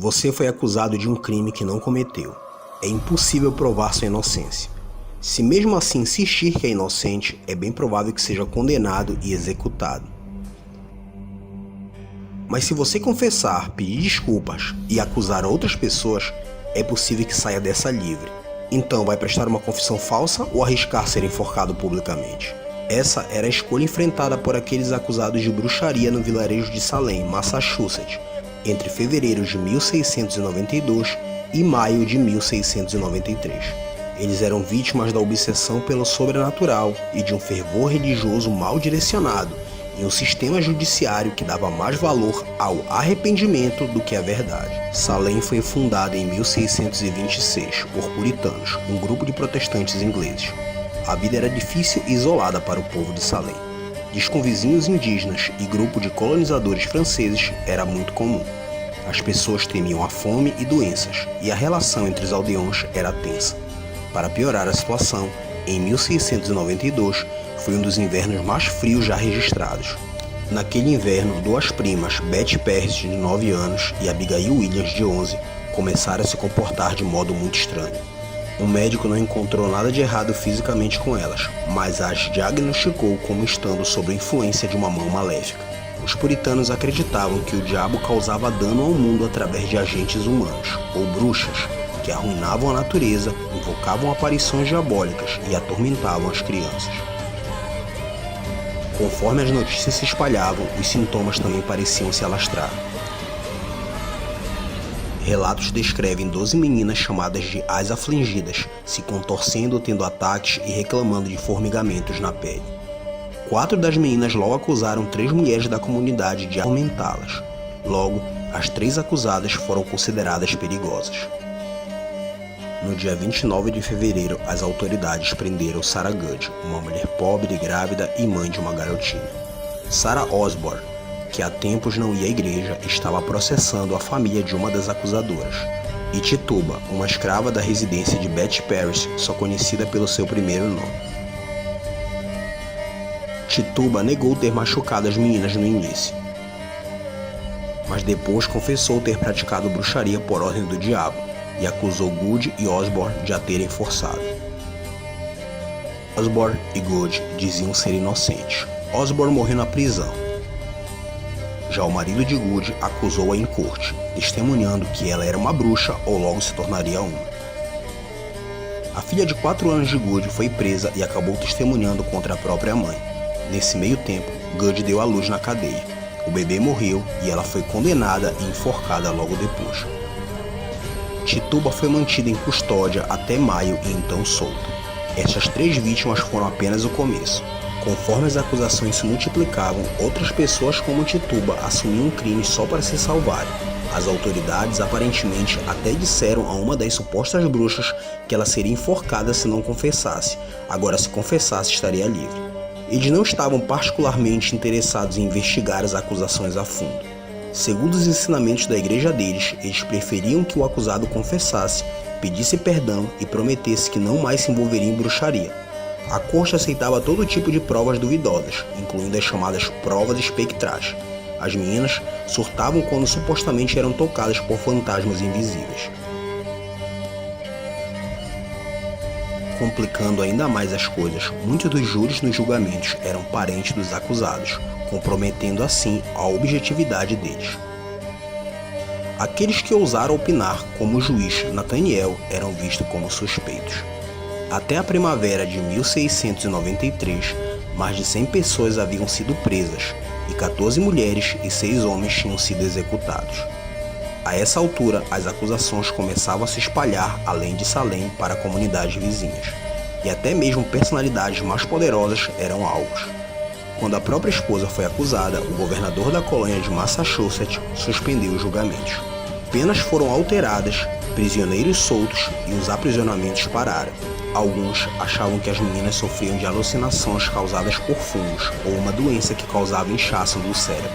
Você foi acusado de um crime que não cometeu. É impossível provar sua inocência. Se mesmo assim insistir que é inocente, é bem provável que seja condenado e executado. Mas se você confessar, pedir desculpas e acusar outras pessoas, é possível que saia dessa livre. Então, vai prestar uma confissão falsa ou arriscar ser enforcado publicamente? Essa era a escolha enfrentada por aqueles acusados de bruxaria no vilarejo de Salem, Massachusetts, entre fevereiro de 1692 e maio de 1693. Eles eram vítimas da obsessão pelo sobrenatural e de um fervor religioso mal direcionado em um sistema judiciário que dava mais valor ao arrependimento do que à verdade. Salem foi fundada em 1626 por puritanos, um grupo de protestantes ingleses. A vida era difícil e isolada para o povo de Salem. Diz com vizinhos indígenas e grupo de colonizadores franceses era muito comum. As pessoas temiam a fome e doenças, e a relação entre os aldeões era tensa. Para piorar a situação, em 1692 foi um dos invernos mais frios já registrados. Naquele inverno, duas primas, Betty Perry, de 9 anos, e Abigail Williams, de 11, começaram a se comportar de modo muito estranho. O médico não encontrou nada de errado fisicamente com elas, mas as diagnosticou como estando sob a influência de uma mão maléfica. Os puritanos acreditavam que o diabo causava dano ao mundo através de agentes humanos, ou bruxas, que arruinavam a natureza, invocavam aparições diabólicas e atormentavam as crianças. Conforme as notícias se espalhavam, os sintomas também pareciam se alastrar. Relatos descrevem 12 meninas chamadas de As Afligidas, se contorcendo, tendo ataques e reclamando de formigamentos na pele. 4 das meninas logo acusaram 3 mulheres da comunidade de atormentá-las. Logo, as 3 acusadas foram consideradas perigosas. No dia 29 de fevereiro, as autoridades prenderam Sarah Good, uma mulher pobre, grávida e mãe de uma garotinha. Sarah Osborne, que há tempos não ia à igreja, estava processando a família de uma das acusadoras. E Tituba, uma escrava da residência de Betty Parris, só conhecida pelo seu primeiro nome. Tituba negou ter machucado as meninas no início, mas depois confessou ter praticado bruxaria por ordem do diabo e acusou Good e Osborne de a terem forçado. Osborne e Good diziam ser inocentes. Osborne morreu na prisão. Já o marido de Good acusou-a em corte, testemunhando que ela era uma bruxa ou logo se tornaria uma. A filha de 4 anos de Good foi presa e acabou testemunhando contra a própria mãe. Nesse meio tempo, Good deu à luz na cadeia. O bebê morreu e ela foi condenada e enforcada logo depois. Tituba foi mantida em custódia até maio e então solta. Estas 3 vítimas foram apenas o começo. Conforme as acusações se multiplicavam, outras pessoas como Tituba assumiam crimes só para se salvarem. As autoridades aparentemente até disseram a uma das supostas bruxas que ela seria enforcada se não confessasse. Agora, se confessasse, estaria livre. Eles não estavam particularmente interessados em investigar as acusações a fundo. Segundo os ensinamentos da igreja deles, eles preferiam que o acusado confessasse, pedisse perdão e prometesse que não mais se envolveria em bruxaria. A corte aceitava todo tipo de provas duvidosas, incluindo as chamadas provas espectrais. As meninas surtavam quando supostamente eram tocadas por fantasmas invisíveis. Complicando ainda mais as coisas, muitos dos júris nos julgamentos eram parentes dos acusados, comprometendo assim a objetividade deles. Aqueles que ousaram opinar, como o juiz Nathaniel, eram vistos como suspeitos. Até a primavera de 1693, mais de 100 pessoas haviam sido presas, e 14 mulheres e 6 homens tinham sido executados. A essa altura, as acusações começavam a se espalhar além de Salem para comunidades vizinhas, e até mesmo personalidades mais poderosas eram alvos. Quando a própria esposa foi acusada, o governador da colônia de Massachusetts suspendeu os julgamentos. Penas foram alteradas, prisioneiros soltos e os aprisionamentos pararam. Alguns achavam que as meninas sofriam de alucinações causadas por fungos ou uma doença que causava inchaço do cérebro.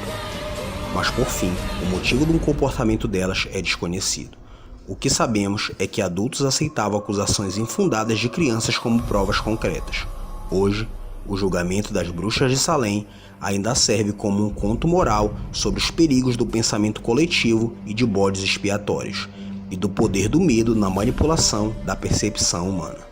Mas por fim, o motivo do comportamento delas é desconhecido. O que sabemos é que adultos aceitavam acusações infundadas de crianças como provas concretas. Hoje, O julgamento das bruxas de Salem ainda serve como um conto moral sobre os perigos do pensamento coletivo e de bodes expiatórios, e do poder do medo na manipulação da percepção humana.